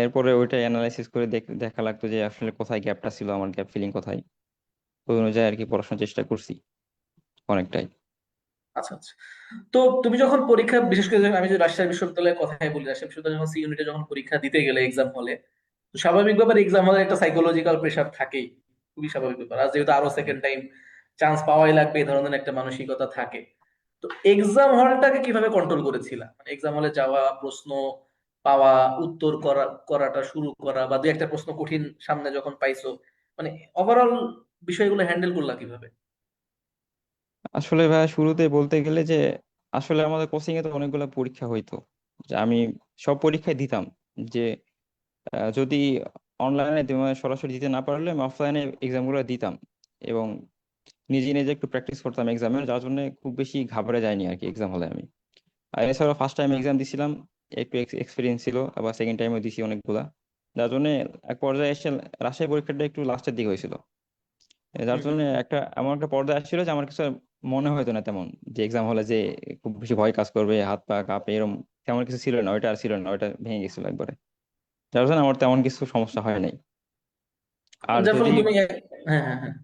এরপরে ওইটা অ্যানালাইসিস করে দেখা লাগতো যে আসলে কোথায় গ্যাপটা ছিল, আমার গ্যাপ ফিলিং কোথায়। ওই অনুযায়ী আর কি পড়াশোনার চেষ্টা করছি অনেকটাই। আচ্ছা আচ্ছা। তো তুমি যখন পরীক্ষা, বিশেষ করে আমি যদি রাজশাহী বিশ্ববিদ্যালয়ের কথাই বলি, রাজশাহী বিশ্ববিদ্যালয় যখন সি ইউনিটে যখন পরীক্ষা দিতে গেলে এক্সাম হলে, তো স্বাভাবিক ব্যাপার এক্সাম হলে একটা সাইকোলজিক্যাল প্রেশার থাকেই, খুবই স্বাভাবিক ব্যাপার। আর যেহেতু আরো সেকেন্ড টাইম চান্স পাওয়াই লাগবে, এই ধরনের একটা মানসিকতা থাকে। তো এক্সাম হলটাকে কিভাবে কন্ট্রোল করেছিলা? মানে এক্সাম হলে যাওয়া, প্রশ্ন পাওয়া, উত্তর করাটা শুরু করা, বা দুই একটা প্রশ্ন কঠিন সামনে যখন পাইছো, মানে ওভারঅল বিষয়গুলো হ্যান্ডেল করলা কিভাবে? আসলে ভাই শুরুতে বলতে গেলে যে আসলে আমাদের কোচিং এ তো অনেকগুলো পরীক্ষা হইতো, যে আমি সব পরীক্ষায় দিতাম। যে যদি অনলাইনে সরাসরি দিতে না পারলে আমি অফলাইনে এক্সাম গুলো দিতাম। এবং নিজে নিজে একটু প্র্যাকটিস করতাম এক্সামের, যার জন্য খুব বেশি ঘাবড়ে যায়নি আর কি এক্সাম হলে আমি। আর এছাড়া ফার্স্ট টাইম এক্সাম দিছিলাম, একটু এক্সপিরিয়েন্স ছিল, আবার সেকেন্ড টাইমও দিছি অনেকগুলা। যার জন্য এক পর্যায়ে এসে রাজশাহী পরীক্ষাটা একটু লাস্টের দিকে হয়েছিল। যার হুম জন্য হুম। একটা এমন একটা পর্যায়ে আসছিল যে আমার কিছু আর মনে হতো না তেমন, যে এক্সাম হলে যে খুব বেশি ভয় কাজ করবে, হাত পা কাঁপে, এরকম তেমন কিছু ছিল না। ওইটা আর ছিল না, ওইটা ভেঙে গেছিল একবারে। যার জন্য আমার তেমন কিছু সমস্যা হয় নাই। আর যার ফলে যদি, তুমি হ্যাঁ হ্যাঁ হ্যাঁ।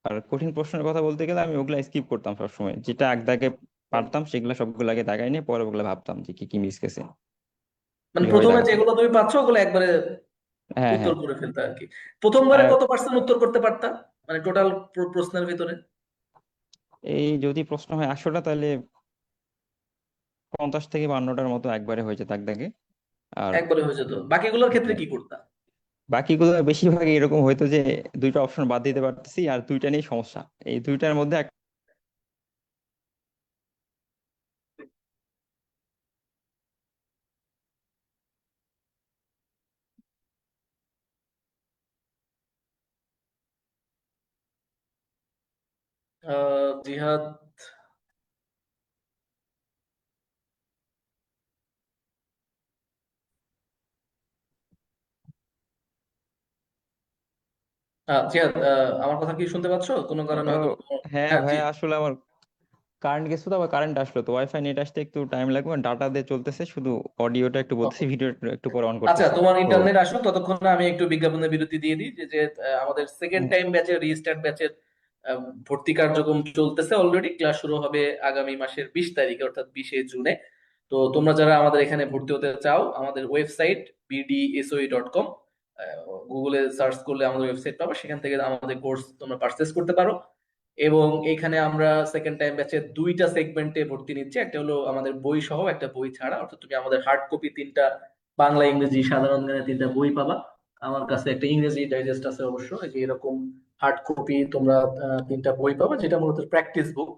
আর কঠিন প্রশ্নের কথা বলতে গেলে আমি ওগুলা স্কিপ করতাম সবসময়, যেটা এক দাগে পারতাম সেগুলো সবগুলো আগে দাগাই নিয়ে পরে ওগুলো ভাবতাম যে কি কি মিস গেছে, মানে এইভাবে প্রথমে দাগাতাম। যেগুলো তুমি পাচ্ছ ওগুলো একবারে হ্যাঁ উত্তর হ্যাঁ। করে ফেলতে আর কি। প্রথমবারে আর কত পার্সেন্ট উত্তর করতে পারতা, মানে টোটাল প্রশ্নের ভিতরে? এই যদি প্রশ্ন হয় 100টা, তাহলে 50 থেকে 52টার মতো একবারে হয়ে যেত এক দাগে। আর একবারে হয়ে যেত, বাকিগুলোর ক্ষেত্রে হ্যাঁ, কি করতা? বাকিগুলো বেশিরভাগ এরকম হয়তো যে দুইটা অপশন বাদ দিতে পারতেছি, আর দুইটা নিয়ে সমস্যা, এই দুইটার মধ্যে জিহাদ? জিহাদ, আমার কথা কি শুনতে পাচ্ছ? কোনো কারণে ও, হয়তো হ্যাঁ হ্যাঁ ভাই, জি। আসলে আমার কারেন্ট গেছে তো, আবার কারেন্ট আসলো তো, ওয়াইফাই নেট আসতে একটু টাইম লাগবে, ডাটা দিয়ে চলতেছে শুধু। অডিওটা একটু বলতেছি, ভিডিও একটু পরে অন আচ্ছা, করতেছি তোমার তো। ইন্টারনেট আসুক ততক্ষণে আমি একটু বিজ্ঞাপনের বিরতি দিয়ে দিই, যে আমাদের সেকেন্ড টাইম ব্যাচের রিস্টার্ট ব্যাচের ভর্তি কার্যক্রম চলতেছে অলরেডি। ক্লাস শুরু হবে আগামী মাসের 20 তারিখে, অর্থাৎ 20শে জুনে। তো তোমরা যারা আমাদের এখানে ভর্তি হতে চাও, আমাদের ওয়েবসাইট bdsoi.com, গুগলে সার্চ করলে আমাদের ওয়েবসাইট পাবে, সেখান থেকে আমাদের কোর্স তোমরা পারচেস করতে পারো। এবং এখানে আমরা সেকেন্ড টাইম ব্যাচে দুইটা সেগমেন্টে ভর্তি নিচ্ছি, একটা হলো আমাদের বই সহ, একটা বই ছাড়া, অর্থাৎ তুমি আমাদের হার্ড কপি তিনটা বাংলা ইংরেজি সাধারণ জ্ঞানের তিনটা বই পাবা। আমার কাছে একটা ইংরেজি ডাইজেস্ট আছে অবশ্য, এই যে এরকম হার্ড কপি তোমরা 3টা বই পাবে, যেটা মূলত প্র্যাকটিস বুক,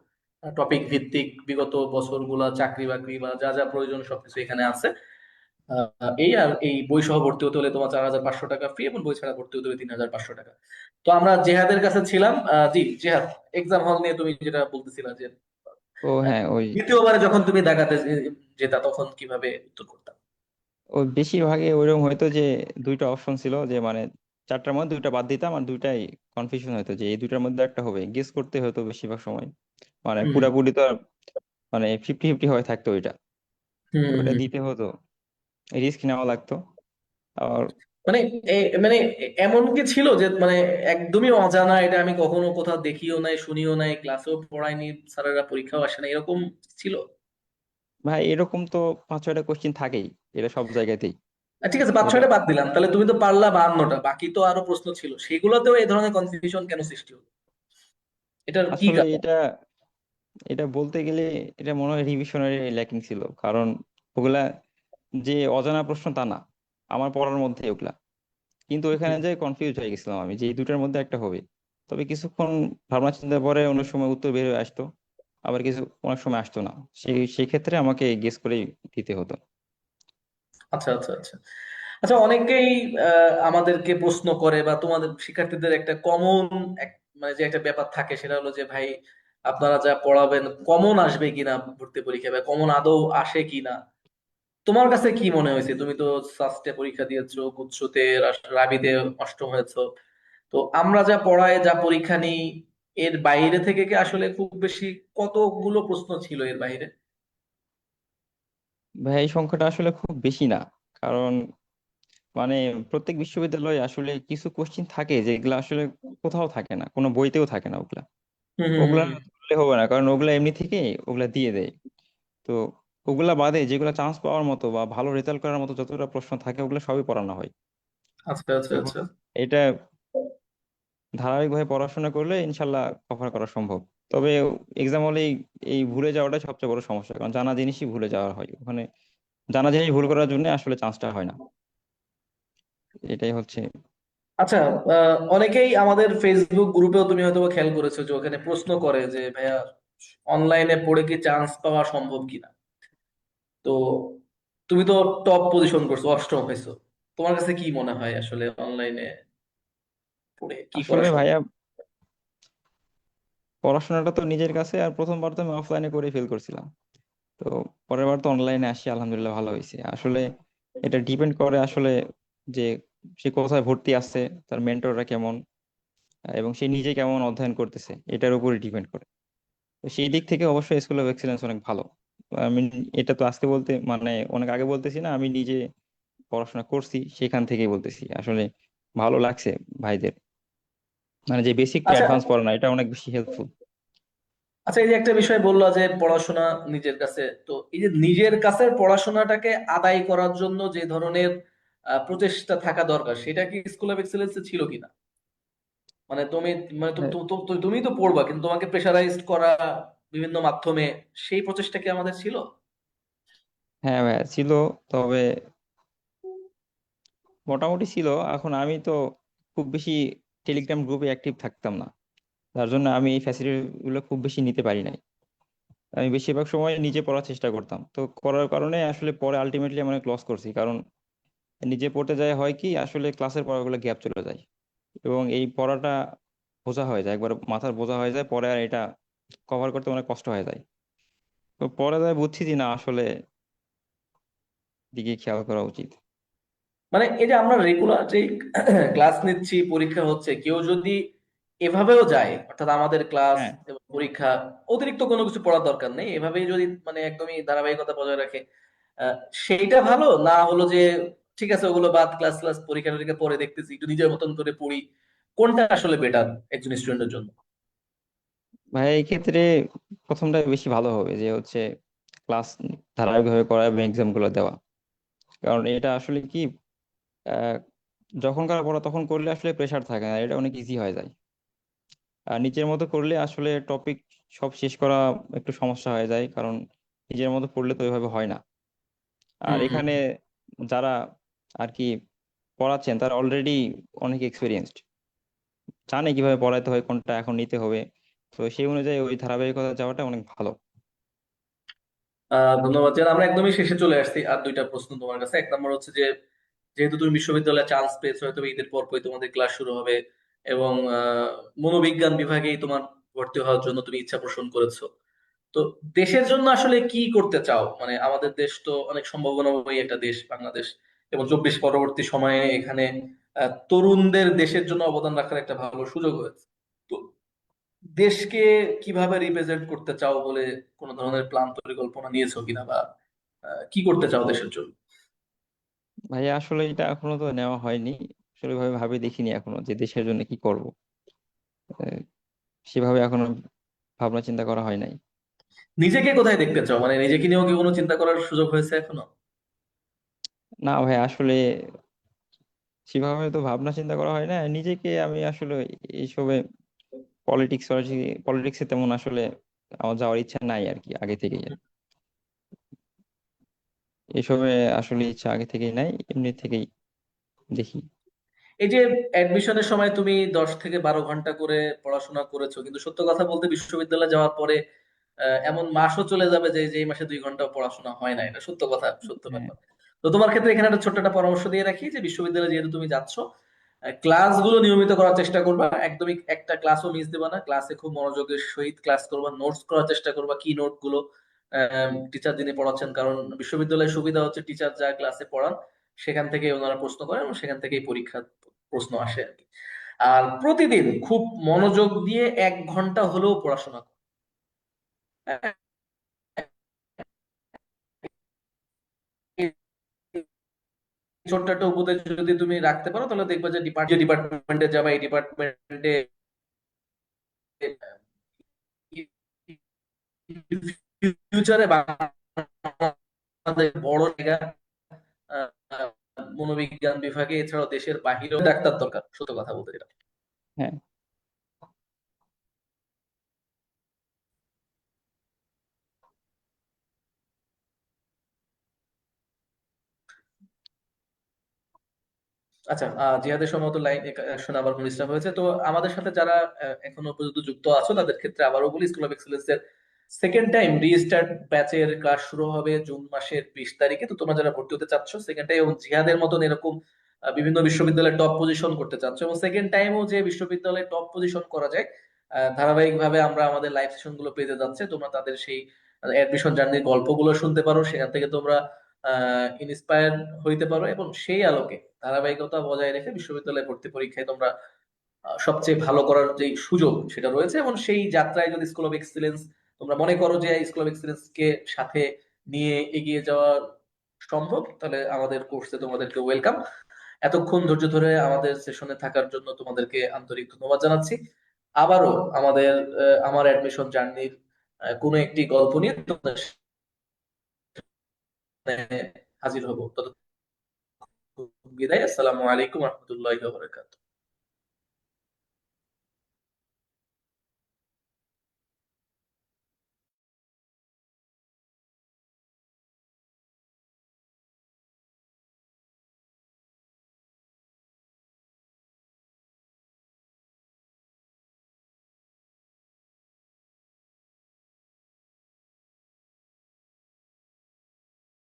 টপিক ভিত্তিক, বিগত বছরগুলা চাকরি বাকরি বা যা যা প্রয়োজন সবকিছু এখানে আছে। এই আর এই বই সহ ভর্তি হতে হলে তোমার 4,500 টাকা ফি, এবং বই ছাড়া ভর্তি হতে হলে 3,500 টাকা। তো আমরা জেহাদের কাছে ছিলাম। জি জেহাদ, এক্সাম হল নিয়ে তুমি যেটা বলতেছিলা যে ও হ্যাঁ, ওই দ্বিতীয়বারে যখন তুমি ঢাকাতে যেতা তখন কিভাবে উত্তর করতাম? ওই বেশিরভাগে ওইরকম হয়তো যে দুইটা অপশন ছিল, যে মানে চারটার মধ্যে দুইটা বাদ দিতাম, আর দুইটাই কনফিউশন হতো যে এই দুইটার মধ্যে একটা হবে, গেস করতে হতো বেশিরভাগ সময়। মানে হম পুরাপুরি তো আর মানে 50-50 হয়ে থাকতো ওইটা, তো হম ওইটা হম। দিতে হতো, রিস্ক নেওয়া লাগতো। আর মানে মানে এমন কি ছিল যে মানে একদমই অজানা, এটা আমি কখনো কোথাও দেখিও নাই শুনিও নাই, ক্লাসেও পড়ায়নি, স্যারেরা পরীক্ষাও আসে না, এরকম ছিল? ভাই এরকম তো 5-6টা কোশ্চিন থাকেই, এটা সব জায়গাতেই। ঠিক আছে, পাঁচ এটা ছয়টা বাদ দিলাম, তাহলে তুমি তো পারলা 52টা, বাকি তো আরো প্রশ্ন ছিল, সেগুলোতেও এই ধরনের কনফিউশন কেন সৃষ্টি হলো? এটার কি আসলে কারণ? এটা এটা বলতে গেলে এটা মনে হয় রিভিশনের ল্যাকিং ছিল, কারণ ওগুলা যে অজানা প্রশ্ন তা না, আমার পড়ার মধ্যে ওগুলা। কিন্তু ওইখানে যে কনফিউজ হয়ে গেছিলাম আমি যে এই দুটার মধ্যে একটা হবে। তবে কিছুক্ষণ ভাবনা চিন্তা পরে অনেক সময় উত্তর বের হয়ে আসতো, আবার কিছু অনেক সময় আসতো না। সেই ক্ষেত্রে আমাকে গেস করেই দিতে হতো। আচ্ছা আচ্ছা আচ্ছা। আচ্ছা, অনেকেই আমাদেরকে প্রশ্ন করে, বা তোমাদের শিক্ষার্থীদের একটা কমন মানে যে একটা ব্যাপার থাকে, সেটা হলো যে ভাই আপনারা যা পড়াবেন কমন আসবে কিনা ভর্তি পরীক্ষা, বা কমন আদৌ আসে কিনা। তোমার কাছে কি মনে হয়েছে? তুমি তো সাস্টে পরীক্ষা দিয়েছো, গুচ্ছতে, রাবিতে অষ্টম হয়েছো। তো আমরা যা পড়ায়, যা পরীক্ষা নিই, এর বাইরে থেকে কি আসলে খুব বেশি কতগুলো প্রশ্ন ছিল এর বাইরে? ভাই এই সংখ্যাটা আসলে খুব বেশি না, কারণ মানে প্রত্যেক বিশ্ববিদ্যালয়ে আসলে কিছু কোশ্চিন থাকে যেগুলো আসলে কোথাও থাকে না, কোনো বইতেও থাকে না ওগুলা। হম হম ওগুলা হম হম। ধরলে হবে না, কারণ ওগুলা এমনি থেকে ওগুলা দিয়ে দেয়। তো ওগুলা বাদে যেগুলো চান্স পাওয়ার মতো বা ভালো রেজাল্ট করার মতো যতটা প্রশ্ন থাকে ওগুলো সবই পড়ানো হয়। আচ্ছা আচ্ছা তো আচ্ছা। এটা ধারাবাহিকভাবে পড়াশোনা করলে ইনশাল্লাহ কভার করা সম্ভব। তবে এক্সাম হলে এই ভুলে যাওয়াটা সবচেয়ে বড় সমস্যা, কারণ জানা জিনিসই ভুলে যাওয়া হয় ওখানে। জানা জিনিস ভুল করার জন্য আসলে চান্সটা হয় না, এটাই হচ্ছে। আচ্ছা, অনেকেই আমাদের ফেসবুক গ্রুপেও তুমি হয়তো খেয়াল করেছো যে ওখানে প্রশ্ন করে যে ভাইয়া অনলাইনে পড়ে কি চান্স পাওয়া সম্ভব কিনা। তো তুমি তো টপ পজিশন করছো, অষ্টম হয়েছো, তোমার কাছে কি মনে হয় আসলে অনলাইনে পড়ে কি করা আসলে সম্ভব? ভাইয়া পড়াশোনাটা তো নিজের কাছে, আর প্রথমবার তো আমি অফলাইনে করে ফেল করছিলাম। তো পরের বার তো অনলাইনে আসি, আলহামদুলিল্লাহ ভালো হয়েছে আসলে। এটা ডিপেন্ড করে আসলে যে সে কোথায় ভর্তি আছে, তার মেন্টররা কেমন, এবং সে নিজে কেমন অধ্যয়ন করতেছে, এটার উপরে ডিপেন্ড করে। তো সেই দিক থেকে অবশ্যই স্কুল অফ এক্সিলেন্স অনেক ভালো। আমি এটা তো আজকে বলতে মানে অনেক আগে বলতেছি না, আমি নিজে পড়াশোনা করছি সেখান থেকেই বলতেছি আসলে। ভালো লাগছে ভাইদের, মানে যে বেসিক টু আচ্ছা অ্যাডভান্স পড়ানো এটা অনেক বেশি হেল্পফুল। আচ্ছা, এই যে একটা বিষয় বললা যে পড়াশোনা নিজের কাছে, তো এই যে নিজের কাছের পড়াশোনাটাকে আদায় করার জন্য যে ধরনের প্রচেষ্টা থাকা দরকার, সেটা কি স্কুল অফ এক্সেলেন্সে ছিল কিনা? মানে তুমি, মানে তুমি তো পড়বা, কিন্তু তোমাকে প্রেশারাইজড করা বিভিন্ন মাধ্যমে, সেই প্রচেষ্টা কি আমাদের ছিল? হ্যাঁ ভাইয়া ছিল, তবে মোটামুটি ছিল। এখন আমি তো খুব বেশি টেলিগ্রাম গ্রুপে অ্যাক্টিভ থাকতাম না, তার জন্য আমি এই ফ্যাসিলিটি গুলো খুব বেশি নিতে পারি নাই। আমি বেশিরভাগ সময় নিজে পড়ার চেষ্টা করতাম, তো করার কারণে আসলে পরে আলটিমেটলি আমি অনেক লস করছি। কারণ নিজে পড়তে যায় হয় কি আসলে ক্লাসের পড়াগুলো গ্যাপ চলে যায়, এবং এই পড়াটা বোঝা হয়ে যায়, একবার মাথার বোঝা হয়ে যায়, পরে আর এটা কভার করতে অনেক কষ্ট হয়ে যায়। তো পরে যায় বুঝছি যে না আসলে দিকে খেয়াল করা উচিত। মানে এই যে আমরা রেগুলার যে ক্লাস নিচ্ছি, পরীক্ষা হচ্ছে, কেউ যদি এভাবেও যায়, অর্থাৎ আমাদের ক্লাস হ্যাঁ এবং পরীক্ষা, অতিরিক্ত কোনো কিছু পড়ার দরকার নেই, এভাবেই যদি মানে একদমই ধারাবাহিকতা বজায় রাখে, আহ, সেইটা ভালো না হলো যে ঠিক আছে ওগুলো বাদ, ক্লাস ক্লাস পরীক্ষা টরীক্ষা পরে দেখতেছি, একটু নিজের মতন করে পড়ি, কোনটা আসলে বেটার একজন স্টুডেন্টের জন্য? ভাই এই ক্ষেত্রে প্রথমটা বেশি ভালো হবে, যে হচ্ছে ক্লাস ধারাবাহিকভাবে করা এবং এক্সাম গুলো দেওয়া। কারণ এটা আসলে কি আহ, যখনকার পড়া তখন করলে আসলে প্রেশার থাকে না, এটা অনেক ইজি হয়ে যায়। আর নিজের মতো করলে আসলে টপিক সব শেষ করা একটু সমস্যা হয়ে যায়, কারণ নিজের মতো পড়লে তো ওইভাবে হয় না। আর হম হম। এখানে যারা আর কি পড়াচ্ছেন তারা অলরেডি অনেক এক্সপিরিয়েন্সড, জানে কিভাবে পড়াইতে হয়, কোনটা এখন নিতে হবে। তো সেই অনুযায়ী ওই ধারাবাহিকতা যাওয়াটা অনেক ভালো। ধন্যবাদ জান। আমরা একদমই শেষে চলে আসছি। আর দুইটা প্রশ্ন তোমার কাছে। এক নম্বর হচ্ছে যে, যেহেতু তুমি বিশ্ববিদ্যালয়ে চান্স পেয়েছো, হয়তো ঈদের পরপরই তোমাদের ক্লাস শুরু হবে এবং মনোবিজ্ঞান বিভাগেই তোমার ভর্তি হওয়ার জন্য তুমি ইচ্ছা পোষণ করেছো। তো দেশের জন্য আসলে কি করতে চাও? মানে আমাদের দেশ তো অনেক সম্ভাবনাময়ী একটা দেশ বাংলাদেশ, এবং 24 পরবর্তী সময়ে এখানে তরুণদের দেশের জন্য অবদান রাখার একটা ভালো সুযোগ হয়েছে। তো দেশকে কিভাবে রিপ্রেজেন্ট করতে চাও বলে কোন ধরনের প্ল্যান পরিকল্পনা নিয়েছো কিনা, বা কি করতে চাও দেশের জন্য? ভাইয়া আসলে এটা এখনো তো নেওয়া হয়নি, আসলে ভাবে ভাবে দেখিনি এখনো যে দেশের জন্য কি করব। আহ, সেভাবে এখনো ভাবনা চিন্তা করা হয় নাই। নিজেকে কোথায় দেখতে চাও? মানে নিজেকে নিয়েও কি কোনো চিন্তা করার সুযোগ হয়েছে এখনো? না ভাই, আসলে সেভাবে তো ভাবনা চিন্তা করা হয় না নিজেকে। আমি আসলে এইসবে পলিটিক্স পলিটিক্সে তেমন আসলে আমার যাওয়ার ইচ্ছা নাই আর কি, আগে থেকেই আর কি। এসবে আসলে ইচ্ছা আগে থেকেই নাই, এমনি থেকেই দেখি। এই যে অ্যাডমিশনের সময় তুমি 10 থেকে 12 ঘন্টা করে পড়াশোনা করেছো, কিন্তু সত্য কথা বলতে বিশ্ববিদ্যালয়ে যাওয়ার পরে এমন মাসও চলে যাবে যে যে মাসে 2 ঘন্টা পড়াশোনা হয় না। এটা সত্য কথা, সত্য হ্যাঁ, ব্যাপার। তো তোমার ক্ষেত্রে এখানে একটা ছোট্ট একটা পরামর্শ দিয়ে রাখি, যে বিশ্ববিদ্যালয়ে যেহেতু তুমি যাচ্ছ, ক্লাসগুলো নিয়মিত করার চেষ্টা করবা। একদমই একটা ক্লাসও মিস দিবা না। ক্লাসে খুব মনোযোগের সহিত ক্লাস করবা, নোটস করার চেষ্টা করবা, কি নোট গুলো টিচার যিনি পড়াচ্ছেন। কারণ বিশ্ববিদ্যালয়ের সুবিধা হচ্ছে টিচার যা ক্লাসে পড়ান সেখান থেকে ওনারা প্রশ্ন করেন এবং সেখান থেকেই পরীক্ষা প্রশ্ন আসে আর কি। আর প্রতিদিন খুব মনোযোগ দিয়ে 1 ঘন্টা হলেও পড়াশোনা করো। এই ছোট্ট একটা উপদেশ যদি তুমি রাখতে পারো, তাহলে দেখবে যে ডিপার্টমেন্টে যাবা, এই ডিপার্টমেন্টে ফিউচারে বাংলাদেশ বড় জায়গা আহ, আহ, মনোবিজ্ঞান বিভাগে, এছাড়াও দেশের বাহিরেও ডাক্তার দরকার, সত্য কথা বলতে যেটা। হ্যাঁ। আচ্ছা, জিহাদের সম্ভবত লাইন শুনে আবার ডিস্টার্ব হয়েছে। তো আমাদের সাথে যারা এখনো পর্যন্ত যুক্ত আছো তাদের ক্ষেত্রে আবারও বলি, স্কুল অফ এক্সেলেন্স এর সেকেন্ড টাইম রিস্টার্ট ব্যাচের ক্লাস শুরু হবে জুন মাসের 20 তারিখে। তো তোমরা যারা ভর্তি হতে চাচ্ছ সেকেন্ড টাইম, এবং জিহাদের মতন এরকম বিভিন্ন বিশ্ববিদ্যালয়ে টপ পজিশন করতে চাচ্ছ, এবং সেকেন্ড টাইমও যে বিশ্ববিদ্যালয়ে টপ পজিশন করা যায়, ধারাবাহিকভাবে আমরা আমাদের লাইভ সেশন গুলো পেতে যাচ্ছে। তোমরা তাদের সেই অ্যাডমিশন জার্নির গল্পগুলো শুনতে পারো, সেখান থেকে তোমরা ইন্সপায়ার হইতে পারো, এবং সেই আলোকে ধারাবাহিকতা বজায় রেখে বিশ্ববিদ্যালয়ে ভর্তি পরীক্ষায় তোমরা সবচেয়ে ভালো করার যে সুযোগ সেটা রয়েছে। এবং সেই যাত্রায় যদি স্কুল অফ এক্সিলেন্স তোমরা মনে করো যে স্কুল অফ এক্সিলেন্স কে সাথে নিয়ে এগিয়ে যাওয়া সম্ভব, তাহলে আমাদের কোর্সে তোমাদেরকে ওয়েলকাম। এতক্ষণ ধৈর্য ধরে আমাদের সেশনে থাকার জন্য তোমাদেরকে আন্তরিক ধন্যবাদ জানাচ্ছি। আবারও আমাদের আমার অ্যাডমিশন জার্নির কোনো একটি গল্প নিয়ে তোমাদের সামনে হাজির হব। ততক্ষণ বিদায়। আসসালামু আলাইকুম রহমতুল্লাহ।